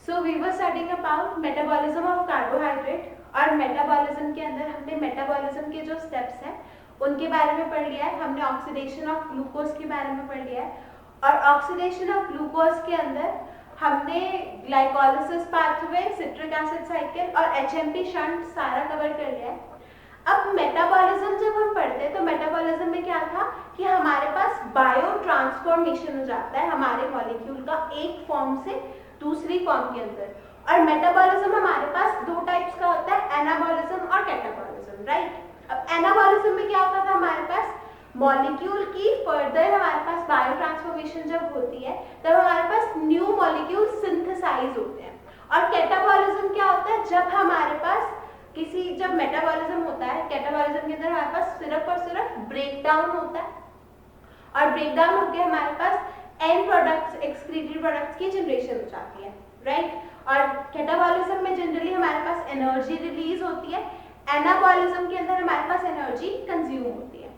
So we were studying about metabolism of carbohydrate, और metabolism के अंदर हमने मेटाबॉलिज्म के जो स्टेप्स हैं उनके बारे में पढ़ लिया है। हमने ऑक्सीडेशन ऑफ ग्लूकोज के बारे में पढ़ लिया है, और ऑक्सीडेशन ऑफ ग्लूकोज के अंदर हमने glycolysis pathway, citric acid cycle और एचएमपी शंट सारा कवर कर लिया है। अब मेटाबॉलिज्म जब हम पढ़ते हैं तो मेटाबॉलिज्म में क्या था कि हमारे पास बायो ट्रांसफॉर्मेशन हो जाता है हमारे मॉलिक्यूल का एक फॉर्म से दूसरी फॉर्म के अंदर। और मेटाबॉलिज्म हमारे पास दो टाइप्स का होता है, एनाबॉलिज्म और कैटाबॉलिज्म, राइट। अब एनाबॉलिज्म में क्या होता था, हमारे पास मॉलिक्यूल की फर्दर हमारे पास बायो ट्रांसफॉर्मेशन जब होती है तब हमारे पास न्यू मॉलिक्यूल सिंथेसाइज होते हैं। और कैटाबॉलिज्म क्या होता है, जब हमारे पास जब मेटाबॉलिज्म होता है, कैटाबॉलिज्म के अंदर हमारे पास सिर्फ और सिर्फ ब्रेक डाउन होता है, और ब्रेक डाउन होकर हमारे पास एंड प्रोडक्ट्स, एक्सक्रीटेड प्रोडक्ट्स की जनरेशन हो जाती है, राइट। और कैटाबॉलिज्म में जनरली हमारे पास एनर्जी रिलीज होती है, एनाबॉलिज्म के अंदर हमारे पास एनर्जी कंज्यूम होती है।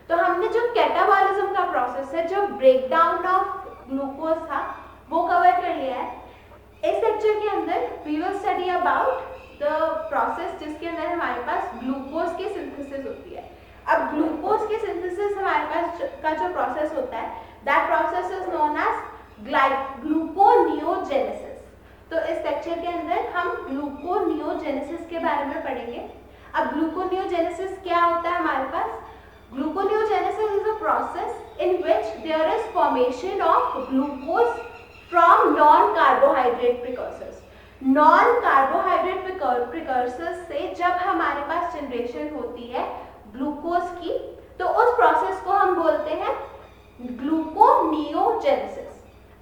तो हमने जो कैटाबॉलिज्म का प्रोसेस है, जो ब्रेक डाउन ऑफ ग्लूकोज था, वो कवर कर लिया है। इस लेक्चर के अंदर we will study about the process जिसके अंदर हमारे पास ग्लूकोज की सिंथेसिस होती है। अब ग्लूकोज की सिंथेसिस हमारे पास का जो प्रोसेस होता है, that process is known as gluconeogenesis. तो इस लेक्चर के अंदर हम ग्लूकोनियोजेनेसिस के बारे में पढ़ेंगे। अब ग्लूकोनियोजेनेसिस क्या होता है हमारे पास? Gluconeogenesis is a process in which there is formation of glucose from non-carbohydrate precursors. Non-carbohydrate precursors से जब हमारे पास जनरेशन होती है ग्लूकोज की, तो उस प्रोसेस को हम बोलते हैं ग्लूकोनियोजेनेसिस।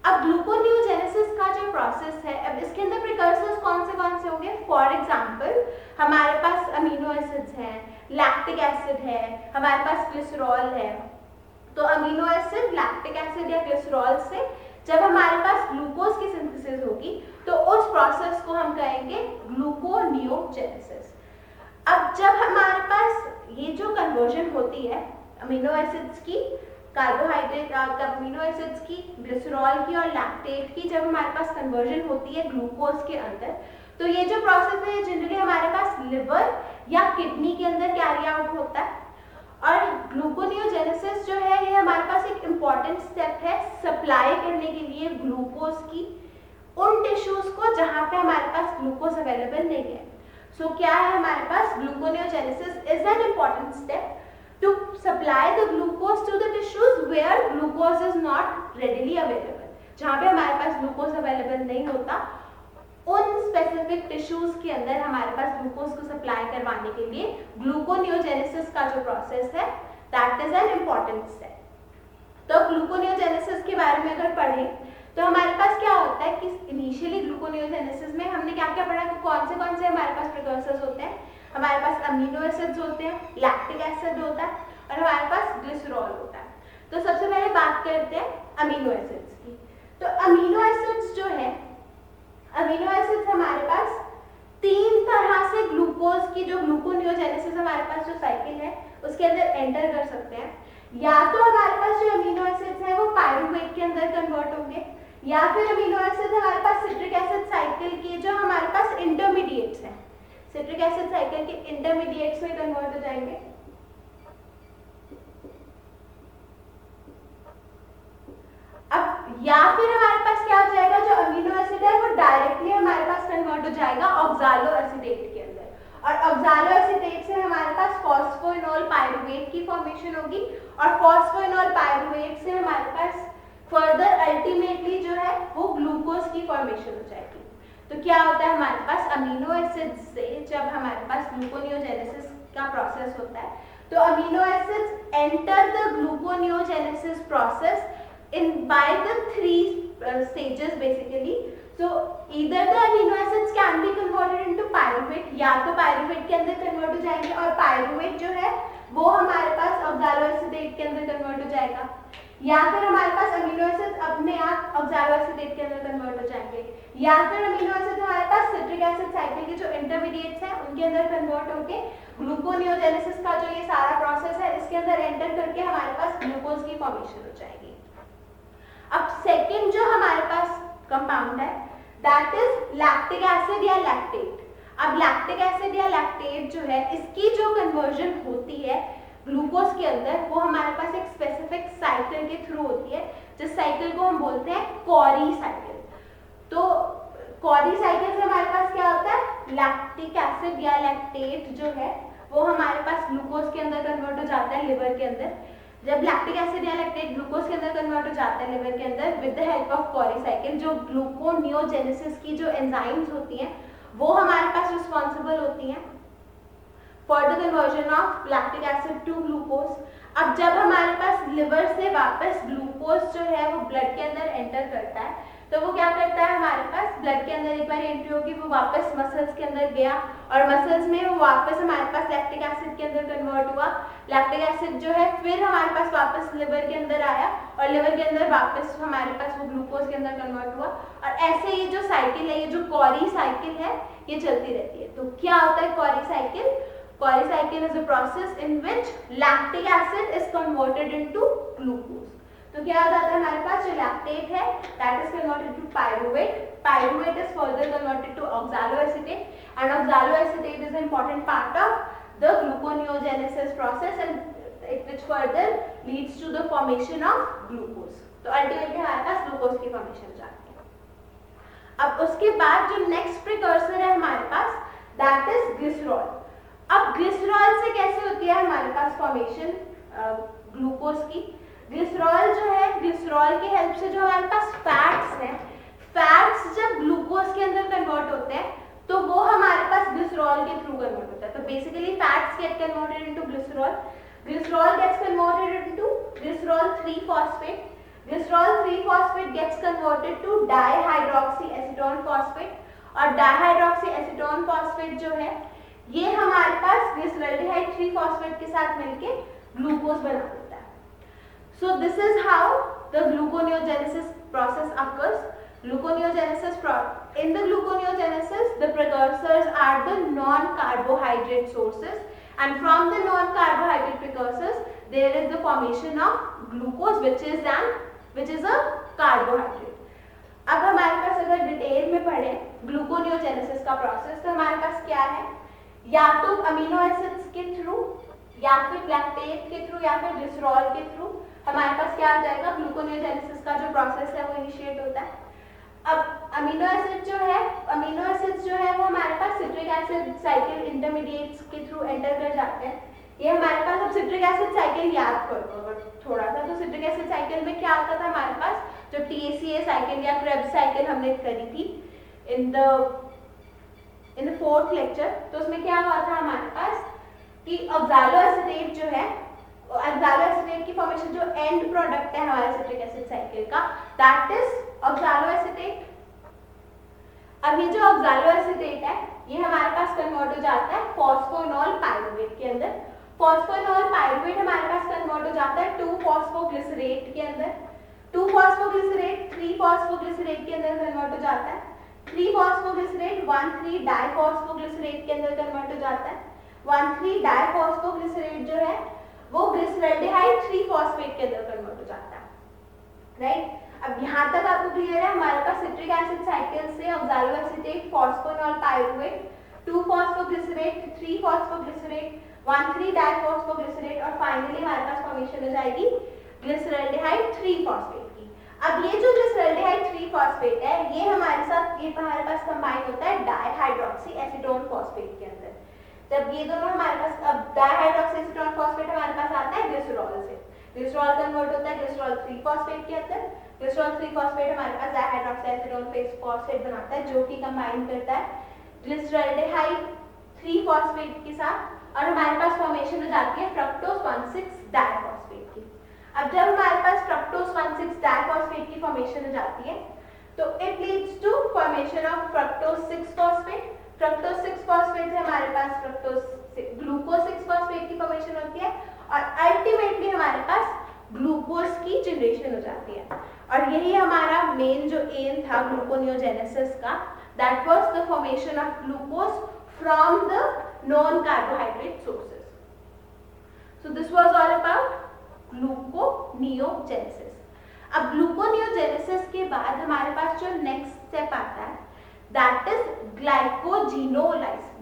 अब ग्लूकोनियोजेनेसिस का जो प्रोसेस है, अब इसके अंदर प्रिकर्सर्स कौन से होंगे? फॉर एग्जांपल हमारे पास अमीनो एसिड्स हैं, लैक्टिक एसिड है, हमारे पास ग्लिसरॉल है। तो अमीनो एसिड, लैक्टिक एसिड या ग्लिसरॉल से जब हमारे पास ग्लूकोज की सिंथेसिस होगी तो उस प्रोसेस को हम कहेंगे ग्लूकोनियोजेनेसिस। अब जब हमारे पास ये जो कन्वर्जन होती है अमीनो एसिड्स की, कार्बोहाइड्रेट, अमीनो एसिड्स की, ग्लिसरॉल की और लैक्टेट की, जब हमारे पास कन्वर्जन होती है ग्लूकोज के अंदर, तो ये जो प्रोसेस है जनरली हमारे पास लिवर या किडनी के अंदर कैरी आउट होता है। और ग्लूकोनियोजेनेसिस जो है ये हमारे पास एक इम्पॉर्टेंट स्टेप है सप्लाई करने के लिए ग्लूकोज की उन टिश्यूज को जहां पे हमारे पास ग्लूकोज अवेलेबल नहीं है। सो क्या है हमारे पास? Gluconeogenesis is an important step to supply the glucose to the tissues where glucose is not readily available. जहाँ पे हमारे पास ग्लूकोज अवेलेबल नहीं होता, उन स्पेसिफिक टिश्यूज के अंदर हमारे पास ग्लूकोज को सप्लाई करवाने के लिए ग्लूकोनियोजेनेसिस का जो प्रोसेस है that is an important step. तो ग्लूकोनियोजेनेसिस के बारे में अगर पढ़ें तो हमारे पास क्या होता है कि इनिशियली ग्लूकोनियोजेनेसिस में हमने क्या क्या पढ़ा कि कौन से हमारे पास प्रिकर्सर्स होते हैं। हमारे पास अमीनो एसिड्स होते हैं, लैक्टिक एसिड होता है और हमारे पास ग्लिसरॉल होता है। तो सबसे पहले बात करते हैं अमीनो एसिड्स की। तो अमीनो एसिड्स जो है, अमीनो एसिड्स हमारे पास तीन तरह से ग्लूकोज की जो ग्लूकोनियोजेनेसिस हमारे पास जो साइकिल है उसके अंदर एंटर कर सकते हैं। या तो हमारे पास जो अमीनो एसिड्स है वो पायरुवेट के अंदर कन्वर्ट होंगे, या फिर अमीनो एसिड हमारे पास सिट्रिक एसिड साइकिल के जो हमारे पास इंटरमीडिएट्स हैं, सिट्रिक एसिड साइकिल के इंटरमीडिएट्स में कन्वर्ट हो जाएंगे। अब या फिर हमारे पास क्या हो जाएगा, जो अमीनो एसिड है वो डायरेक्टली हमारे पास कन्वर्ट हो जाएगा ऑक्सालो एसिडेट के अंदर, और ऑक्सालो एसिडेट से हमारे पास फॉस्फोइनोल पायरुवेट की फॉर्मेशन होगी, और फॉस्फोइनोल पायरुवेट से हमारे पास फर्दर अल्टीमेटली जो है वो ग्लूकोज की फॉर्मेशन हो जाएगी। तो क्या होता है हमारे पास अमीनो एसिड्स से जब हमारे पास ग्लूकोनियोजेनेसिस का प्रोसेस होता है तो amino acids enter the gluconeogenesis process in by the three stages basically. So either the amino acids can be converted into pyruvate, या तो पायरुवेट के अंदर कन्वर्ट हो जाएंगे और पायरुवेट जो है वो हमारे पास ऑक्सालो एसिडेट के अंदर कन्वर्ट हो जाएगा, या फिर हमारे पास अमीनो एसिड्स अपने आप ऑक्सालो एसिडेट के अंदर कन्वर्ट हो जाएंगे, या फिर अमीनो एसिड हमारे पास सिट्रिक एसिड साइकिल के जो इंटरमीडिएट्स हैं उनके अंदर कन्वर्ट होके ग्लूकोनियोजेनेसिस का जो ये सारा प्रोसेस है इसके अंदर एंटर करके हमारे पास ग्लूकोज की फॉर्मेशन हो जाएगी। अब सेकंड जो हमारे पास कंपाउंड है दैट इज लैक्टिक एसिड या लैक्टेट। अब लैक्टिक एसिड या लैक्टेट जो है इसकी जो कन्वर्जन होती है ग्लूकोज के अंदर वो हमारे पास एक स्पेसिफिक साइकिल के थ्रू होती है, जिस साइकिल को हम बोलते हैं कॉरी साइकिल। तो कॉरी साइकिल से हमारे पास क्या होता है, लैक्टिक एसिड या लैक्टेट जो है वो हमारे पास ग्लूकोज के अंदर कन्वर्ट हो जाता है लिवर के अंदर। जब लैक्टिक एसिड या लैक्टेट ग्लूकोज के अंदर कन्वर्ट हो जाता है लिवर के अंदर with the help of Carry cycle, जो ग्लूकोनियोजेनेसिस की जो एंजाइम्स होती हैं वो हमारे पास रिस्पॉन्सिबल होती हैं for the conversion of lactic acid to glucose. अब जब हमारे पास लिवर से वापस ग्लूकोज जो है वो ब्लड के अंदर एंटर करता है तो वो क्या करता है, हमारे पास ब्लड के अंदर एक बार एंट्री होगी, वो वापस मसल्स के अंदर गया और मसल्स में वो वापस हमारे पास लैक्टिक एसिड के अंदर कन्वर्ट हुआ। लैक्टिक एसिड जो है फिर हमारे पास वापस लिवर के अंदर आया और लिवर के अंदर वापस हमारे पास वो ग्लूकोज के अंदर कन्वर्ट हुआ। और ऐसे ये जो साइकिल है, ये जो कॉरी साइकिल है, ये चलती रहती है। तो क्या होता है Carry cycle? Carry cycle is a process in which lactic acid is converted into glucose. तो क्या हो जाता है हमारे पास जो लैक्टेट है that is converted to pyruvate, pyruvate is further converted to oxaloacetate and oxaloacetate is an important part of the gluconeogenesis process and which further leads to the formation of glucose। तो ultimately हमारे पास glucose की formation हो जाती है। अब उसके बाद जो नेक्स्ट प्रिकर्सर है हमारे पास दैट इज ग्लिसरॉल। अब ग्लिसरॉल से कैसे होती है हमारे पास फॉर्मेशन ग्लूकोज की? ग्लिसरॉल जो है, ग्लिसरॉल की हेल्प से जो हमारे पास फैट्स हैं, फैट्स जब ग्लूकोज के अंदर कन्वर्ट होते हैं तो वो हमारे पास ग्लिसरॉल के थ्रू कन्वर्ट होता है। तो basically fats get converted into glycerol, glycerol gets converted into glycerol three phosphate, glycerol three phosphate gets converted to dihydroxy acetone phosphate और डाइहाइड्रॉक्सी एसीटोन फॉस्फेट जो है ये हमारे पास ग्लिसरॉल्डिहाइड 3-फॉस्फेट के साथ मिलके ग्लूकोज बना देता है। So this is how the gluconeogenesis process occurs. In the gluconeogenesis, the precursors are the non-carbohydrate sources, and from the non-carbohydrate precursors, there is the formation of glucose, which is a carbohydrate. अब हमारे पास अगर detail में पढ़े gluconeogenesis का process तो हमारे पास क्या है, या तो अमीनो एसिड्स के थ्रू या फिर लैक्टेट के थ्रू या फिर ग्लिसरॉल के थ्रू हमारे पास क्या आ जाएगा, ग्लूकोनियोजेनेसिस का जो प्रोसेस है वो इनिशिएट होता है। अब अमीनो एसिड्स जो है वो हमारे पास सिट्रिक एसिड साइकिल इंटरमीडिएट्स के थ्रू एंटर कर जाते हैं। ये हमारे पास, अब सिट्रिक एसिड साइकिल याद करो अगर थोड़ा सा, तो सिट्रिक एसिड साइकिल में क्या होता था हमारे पास, जो TACA साइकिल या क्रेब्स साइकिल हमने करी थी इन द 4th लेक्चर, तो उसमें क्या हुआ था हमारे पास कि ऑक्सैलोएसिटेट जो है, ऑक्सैलोएसिटेट की फॉर्मेशन जो एंड प्रोडक्ट है हमारे सिट्रिक एसिड साइकिल का दैट इज ऑक्सैलोएसिटेट। अब ये जो ऑक्सैलोएसिटेट है ये हमारे पास कन्वर्ट हो जाता है फॉस्फोनॉल पायरुवेट के अंदर। फॉस्फोनॉल पायरुवेट हमारे पास कन्वर्ट हो जाता है 2-फॉस्फोग्लिसरेट के अंदर, 2-फॉस्फोग्लिसरेट 3-फॉस्फोग्लिसरेट के अंदर कन्वर्ट हो जाता है, 3-फॉस्फोग्लिसरेट 1,3-डाइफॉस्फोग्लिसरेट के अंदर कन्वर्ट हो जाता है, 1,3-डाइफॉस्फोग्लिसरेट जो है वो ग्लिसरॉल्डिहाइड 3-फॉस्फेट के अंदर कन्वर्ट हो जाता है। राइट, अब यहाँ तक आपको क्लियर है, हमारे पास सिट्रिक एसिड साइकिल से ऑक्सैलोएसिटेट, फॉस्फोनॉल पायरुवेट, 2-फॉस्फोग्लिसरेट, 3-फॉस्फोग्लिसरेट, 1,3-डाइफॉस्फोग्लिसरेट और फाइनली हमारे पास फॉर्मेशन हो जाएगी ग्लिसरॉल्डिहाइड 3-फॉस्फेट की। अब ये जो ग्लिसरॉल्डिहाइड 3-फॉस्फेट है ये हमारे साथ, ये हमारे पास कंबाइन होता है डाइहाइड्रॉक्सी एसीटोन फॉस्फेट के अंदर। जब ये दोनों हमारे पास, अब डाइहाइड्रॉक्सी एसीटोन फॉस्फेट हमारे पास आता है ग्लिसरॉल से, ग्लिसरॉल कन्वर्ट होता है ग्लिसरॉल 3-फॉस्फेट के अंदर, ग्लिसरॉल 3-फॉस्फेट हमारे पास डाइहाइड्रॉक्सी एसीटोन फॉस्फेट बनाता है जो कि कंबाइन करता है ग्लिसरॉल्डिहाइड 3-फॉस्फेट के साथ और हमारे पास फॉर्मेशन हो जाती है फ्रक्टोज 1,6-डाइफॉस्फेट की। अब जब हमारे पास फ्रक्टोज 1,6-डाइफॉस्फेट की फॉर्मेशन हो जाती है तो it leads to formation of fructose six phosphate. Fructose six phosphate से हमारे पास ग्लूकोज 6-फॉस्फेट की फॉर्मेशन होती है और अल्टीमेटली हमारे पास ग्लूकोज की जनरेशन हो जाती है। और यही हमारा मेन जो एम था ग्लूकोनियोजेनेसिस का, that was the formation of glucose from the non carbohydrate sources. So this was all about gluconeogenesis. अब ग्लूकोनियोजेनेसिस के बाद हमारे पास जो नेक्स्ट स्टेप आता है दैट इज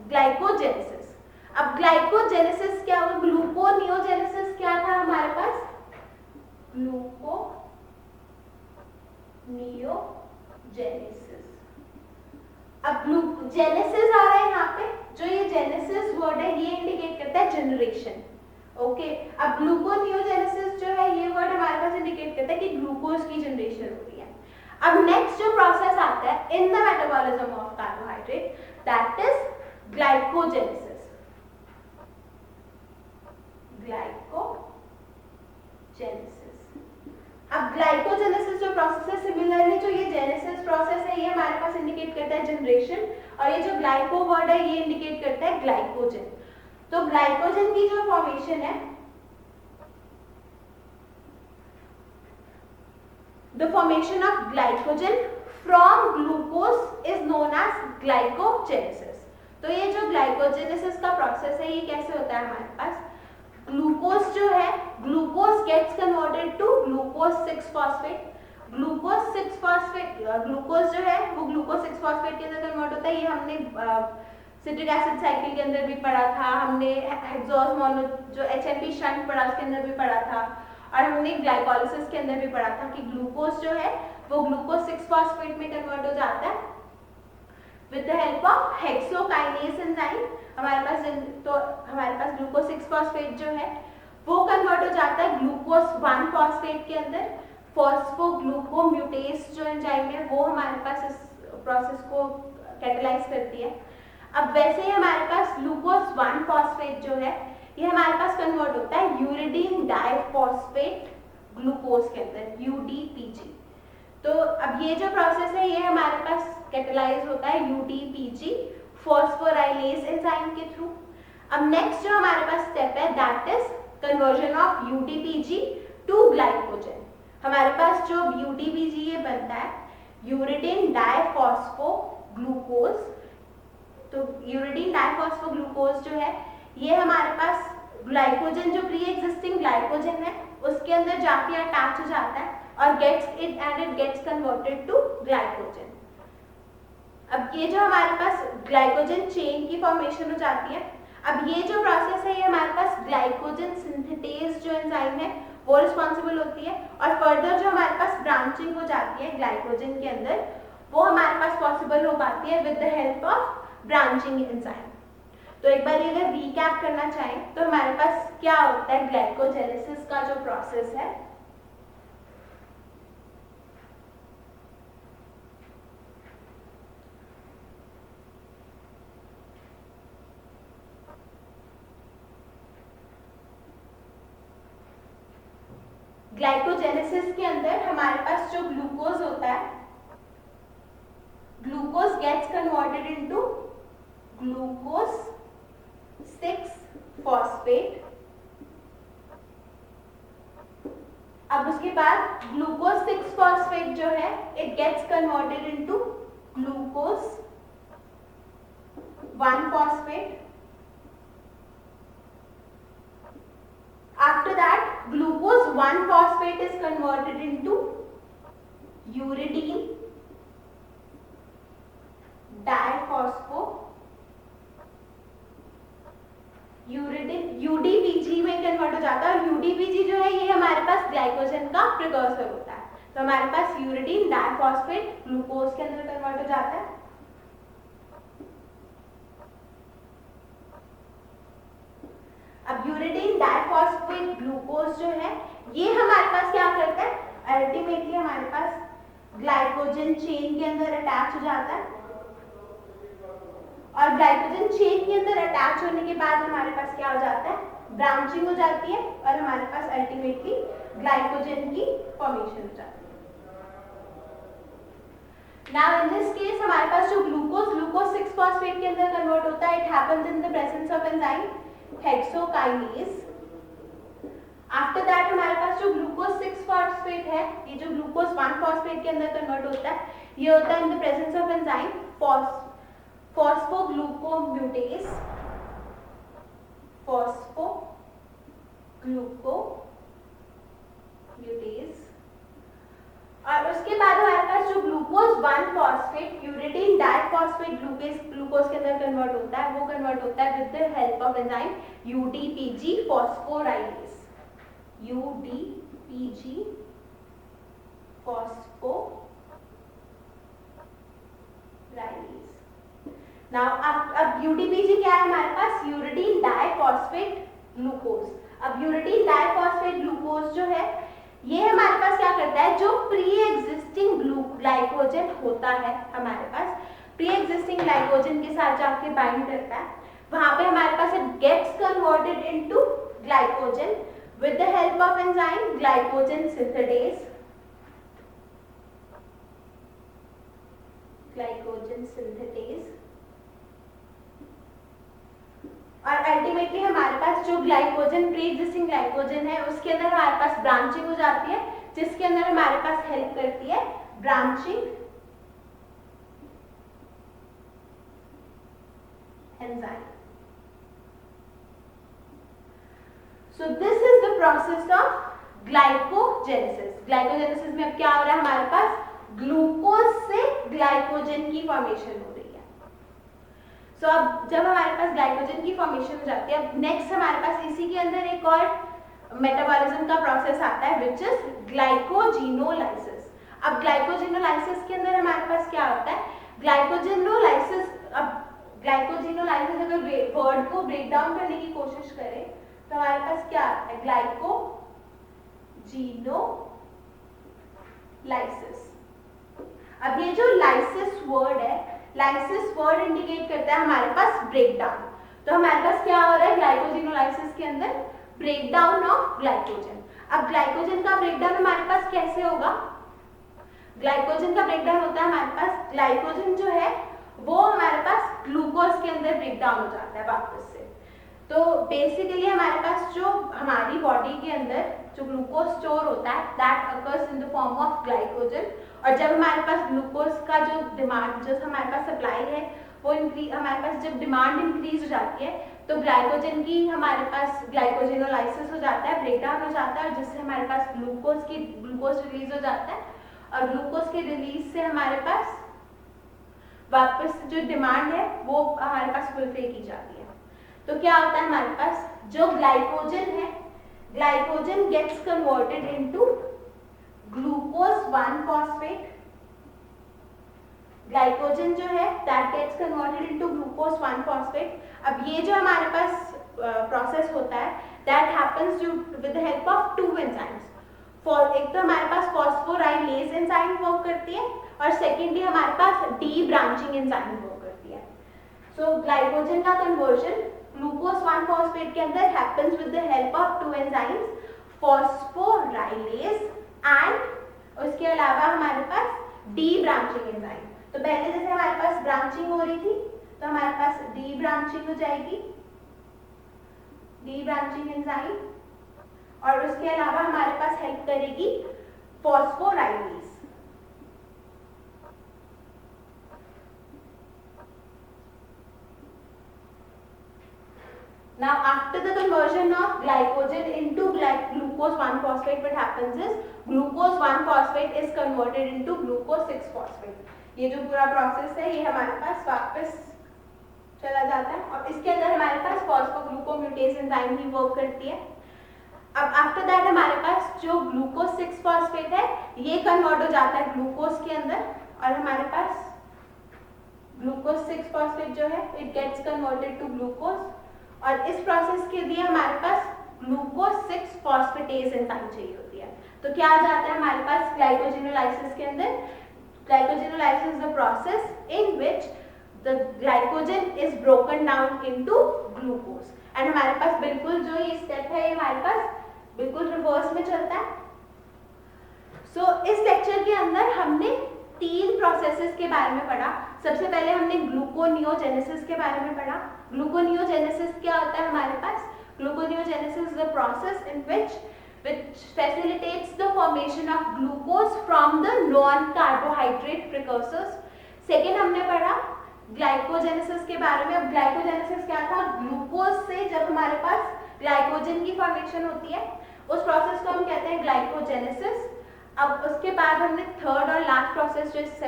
ग्लाइकोजेनेसिस। अब ग्लाइकोजेनेसिस क्या हुआ, ग्लूकोनियोजेनेसिस क्या था हमारे पास, ग्लूकोनियोजेनेसिस। अब जेनेसिस आ रहा है यहाँ पे, जो ये जेनेसिस वर्ड है ये इंडिकेट करता है जनरेशन। ओके, अब ग्लूकोनियोजेनेसिस जो है ये वर्ड हमारे पास इंडिकेट करता है कि ग्लूकोज की जनरेशन हो रही है। अब नेक्स्ट जो प्रोसेस आता है in the metabolism of carbohydrate, that is glycogenesis. अब ग्लाइकोजेनेसिस जो प्रोसेस है, सिमिलरली जो ये जेनेसिस प्रोसेस है ये हमारे पास इंडिकेट करता है जनरेशन, और ये जो ग्लाइको वर्ड है ये इंडिकेट करता है ग्लाइकोजन। तो ग्लाइकोजन की जो फॉर्मेशन है, the formation of glycogen from glucose is known as glycogenesis. तो ये जो ग्लाइकोजेनेसिस का प्रोसेस है ये कैसे होता है, हमारे पास ग्लूकोज जो है, glucose gets converted to glucose 6 phosphate. Glucose 6 phosphate, glucose जो है वो ग्लूकोज 6 फॉस्फेट के अंदर कन्वर्ट होता है। ये हमने सिट्रिक एसिड साइकिल के अंदर भी पढ़ा था, हमने हेक्सोज मोनो जो एचएमपी शंट पढ़ा उसके अंदर भी पढ़ा था, और हमने ग्लाइकोलाइसिस के अंदर भी पढ़ा था कि ग्लूकोज जो है वो ग्लूकोज 6 फॉस्फेट में कन्वर्ट हो जाता है with the help of hexokinase enzyme. हमारे पास ग्लूकोज 6 फॉस्फेट जो है वो कन्वर्ट हो जाता है ग्लूकोज 1 फॉस्फेट के अंदर। फॉस्फोग्लूकोम्यूटेस जो एंजाइम है वो हमारे पास इस प्रोसेस को कैटेलाइज करती है। अब वैसे ही हमारे पास ग्लूकोज 1 फॉस्फेट जो है ये हमारे पास कन्वर्ट होता है यूरिडीन डाइफॉस्फेट ग्लूकोज के अंदर, यूडीपीजी। तो अब ये जो प्रोसेस है ये हमारे पास कैटेलाइज होता है यूडीपीजी फॉस्फोराइलेज एंजाइम के थ्रू। अब नेक्स्ट जो हमारे पास स्टेप है that is conversion of UDPG to glycogen. हमारे पास जो यूडीपीजी ये बनता है यूरिडीन डाइफॉस्फोग्लूकोज। तो यूरिडीन डाइफॉस्फोग्लूकोज जो है ये हमारे पास ग्लाइकोजन जो प्री एग्जिस्टिंग ग्लाइकोजन है उसके अंदर जाके अटैच हो जाता है और it gets converted to glycogen. अब ये जो हमारे पास ग्लाइकोजन चेन की फॉर्मेशन हो जाती है। अब ये जो प्रोसेस है ये हमारे पास ग्लाइकोजन सिंथेटेज जो एंजाइम है वो रिस्पॉन्सिबल होती है, और फर्दर जो हमारे पास ब्रांचिंग हो जाती है ग्लाइकोजन के अंदर वो हमारे पास पॉसिबल हो पाती है with the help of branching enzyme. तो एक बार अगर रीकैप करना चाहें तो हमारे पास क्या होता है, ग्लाइकोजेनेसिस का जो प्रोसेस है ग्लाइकोजेनेसिस के अंदर हमारे पास जो ग्लूकोज होता है, glucose gets converted into glucose 6 phosphate. अब उसके बाद ग्लूकोज 6 फॉस्फेट जो है it gets converted into glucose 1 phosphate. After that, glucose 1 phosphate is converted into uridine diphospho UDPG में कन्वर्ट हो जाता है, और UDPG जो है ये हमारे पास ग्लाइकोजन का प्रिकर्सर होता है। तो हमारे पास यूरिडीन डाइफॉस्फेट ग्लूकोज के अंदर कन्वर्ट हो जाता है। अब यूरिडीन डाइफॉस्फेट ग्लूकोज जो है ये हमारे पास क्या करता है, अल्टीमेटली हमारे पास ग्लाइकोजन चेन के अंदर अटैच हो जाता है, और ग्लाइकोजन चेन के अंदर अटैच होने के बाद हमारे पास क्या हो जाता है, ब्रांचिंग हो जाती है, और हमारे पास अल्टीमेटली ग्लाइकोजन की फॉर्मेशन हो जाती है। नाउ इन दिस केस हमारे पास जो ग्लूकोज 6 फॉस्फेट के अंदर कन्वर्ट होता है, it happens in the presence of enzyme hexokinase. After that हमारे पास जो ग्लूकोज 6 फॉस्फेट है, ये जो ग्लूकोज 1 फॉस्फेट के अंदर कन्वर्ट होता है, ये होता है in the presence of enzyme phosphoglucomutase. और उसके बाद हमारे पास जो glucose one phosphate uridine diphosphate glucose के अंदर कन्वर्ट होता है, वो कन्वर्ट होता है with the help of enzyme UDPG phosphorylase, UDPG phosphorylase. Now अब यूडीपीजी क्या है हमारे पास, यूरिडीन डाइफॉस्फेट ग्लूकोज। अब यूरिडीन डाइफॉस्फेट ग्लूकोज जो है ये हमारे पास क्या करता है, जो प्री एग्जिस्टिंग ग्लाइकोजन होता है हमारे पास, प्री एग्जिस्टिंग ग्लाइकोजन के साथ जाके बाइंड करता है, वहां पे हमारे पास it gets converted into glycogen with the help of enzyme glycogen synthetase, glycogen synthetase. और अल्टीमेटली हमारे पास जो ग्लाइकोजन प्री एग्जिस्टिंग ग्लाइकोजन है उसके अंदर हमारे पास ब्रांचिंग हो जाती है, जिसके अंदर हमारे पास हेल्प करती है branching enzyme. So this is the process of glycogenesis. Glycogenesis में अब क्या हो रहा है हमारे पास, ग्लूकोज से ग्लाइकोजन की फॉर्मेशन हो रही है। सो अब जब हमारे पास ग्लाइकोजन की फॉर्मेशन हो जाती है, अब नेक्स्ट हमारे पास इसी के अंदर एक और मेटाबॉलिज्म का प्रोसेस आता है विच इज ग्लाइकोजिनोलाइसिस। अब ग्लाइकोजिनोलाइसिस के अंदर हमारे पास क्या होता है, ग्लाइकोजिनोलाइसिस, अब ग्लाइकोजिनोलाइसिस अगर वर्ड को ब्रेक डाउन करने की कोशिश करें तो हमारे पास क्या आता है, ग्लाइकोजिनोलाइसिस। अब ये जो लाइसिस वर्ड है, लाइसिस वर्ड इंडिकेट करता है हमारे पास ब्रेक डाउन। तो हमारे पास क्या हो रहा है ग्लाइकोजिनोलाइसिस के अंदर, ब्रेक डाउन ऑफ ग्लाइकोजन। अब ग्लाइकोजन का ब्रेक डाउन हमारे पास कैसे होगा, ग्लाइकोजन का ब्रेक डाउन होता है हमारे पास, ग्लाइकोजन जो है वो हमारे पास ग्लूकोज के अंदर ब्रेक डाउन हो जाता है वापस से। तो बेसिकली हमारे पास जो हमारी बॉडी के अंदर जो ग्लूकोज स्टोर होता है that occurs in the form of glycogen, और जब हमारे पास ग्लूकोज का जो डिमांड, जो हमारे पास सप्लाई है वो हमारे पास जब डिमांड इंक्रीज हो जाती है तो ग्लाइकोजन की हमारे पास ग्लाइकोजिनोलाइसिस हो जाता है, ब्रेकडाउन हो जाता है, और जिससे हमारे पास ग्लूकोज रिलीज हो जाता है, और ग्लूकोज के रिलीज से हमारे पास वापस जो डिमांड है वो हमारे पास फुलफिल की जाती है। तो क्या होता है हमारे पास, जो ग्लाइकोजन है, glycogen gets converted into glucose 1 phosphate, glycogen जो है that gets converted into glucose 1 phosphate. अब ये जो हमारे पास प्रोसेस होता है that happens with the help of two enzymes. एक तो हमारे पास फॉस्फोराइलेज एंजाइम वर्क करती है, और सेकेंडली हमारे पास डी ब्रांचिंग एंजाइम वर्क करती है। सो ग्लाइकोजन का कन्वर्जन ग्लूकोज 1 फॉस्फेट के अंदर happens with the help of two enzymes, phosphorylase and उसके अलावा हमारे पास डी ब्रांचिंग एंजाइम। तो पहले जैसे हमारे पास ब्रांचिंग हो रही थी तो हमारे पास डी ब्रांचिंग हो जाएगी, डी ब्रांचिंग एंजाइम, और उसके अलावा हमारे पास हेल्प करेगी phosphorylase. Now after the conversion of glycogen into glucose 1 phosphate, what happens is glucose 1 phosphate is converted into glucose 6 phosphate। ये जो पूरा प्रोसेस है ये हमारे पास वापस चला जाता है, और इसके अंदर हमारे पास फॉस्फोग्लूकोम्यूटेज एंजाइम ही वर्क करती है। अब आफ्टर दैट हमारे पास जो ग्लूकोज 6 फॉस्फेट है ये कन्वर्ट हो जाता है ग्लूकोज के अंदर, और हमारे पास ग्लूकोज 6 फॉस्फेट जो है it gets converted to glucose, और इस प्रोसेस के लिए हमारे पास ग्लूकोज 6 फॉस्फेटेज एंजाइम चाहिए होती है। तो क्या आ जाता है हमारे पास ग्लाइकोजिनोलाइसिस के अंदर, glycogenolysis is the process in which the glycogen is broken down into glucose, and हमारे पास बिल्कुल जो ये स्टेप है ये हमारे पास बिल्कुल रिवर्स में चलता है। सो इस लेक्चर के अंदर हमने 3 प्रोसेसेस के बारे में पढ़ा। सबसे पहले हमने ग्लूकोनियोजेनेसिस के बारे में पढ़ा। ग्लूकोनियोजेनेसिस क्या होता है हमारे पास, gluconeogenesis is the process in which facilitates the formation of glucose from the non-carbohydrate precursors। Second हमने पढ़ा ग्लाइकोजेनेसिस के बारे में। अब ग्लाइकोजेनेसिस क्या था, ग्लूकोज से जब हमारे पास ग्लाइकोजन की फॉर्मेशन होती है उस प्रोसेस को हम कहते हैं ग्लाइकोजेनेसिस। अब उसके बाद हमने थर्ड और लास्ट प्रोसेस जो इस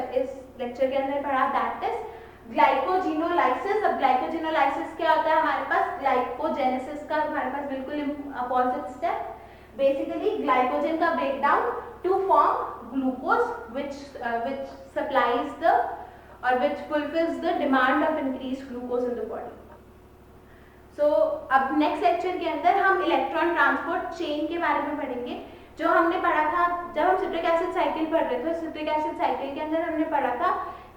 लेक्चर के अंदर पढ़ा, दैट इज ग्लाइकोजिनोलाइसिस। अब ग्लाइकोजिनोलाइसिस क्या होता है हमारे पास, ग्लाइकोजेनेसिस का हमारे पास बिल्कुल अपोजिट स्टेप। बेसिकली ग्लाइकोजन का breakdown to form glucose which supplies the or which fulfills the demand of increased glucose in the body. So अब नेक्स्ट लेक्चर के अंदर हम इलेक्ट्रॉन ट्रांसपोर्ट चेन के बारे में पढ़ेंगे। जो हमने पढ़ा था जब हम सिट्रिक एसिड साइकिल पढ़ रहे थे, सिट्रिक एसिड साइकिल के अंदर हमने पढ़ा था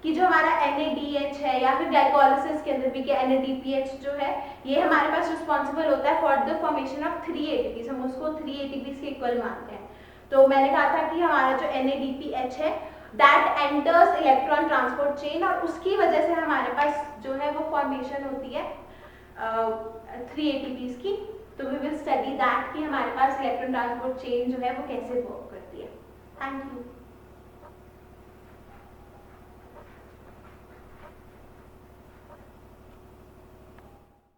कि जो हमारा NADH है या फिर ग्लाइकोलाइसिस के अंदर भी कि NADPH जो है ये हमारे पास रिस्पॉन्सिबल होता है for the formation of 3 ATPs। हम उसको 3 ATPs के इक्वल मानते हैं। तो मैंने कहा था कि हमारा जो NADPH है that enters electron transport chain और उसकी वजह से हमारे पास जो है वो फॉर्मेशन होती है 3 ATPs की। तो वी विल स्टडी दैट कि हमारे पास इलेक्ट्रॉन ट्रांसपोर्ट चेन जो है वो कैसे वर्क करती है। Thank you.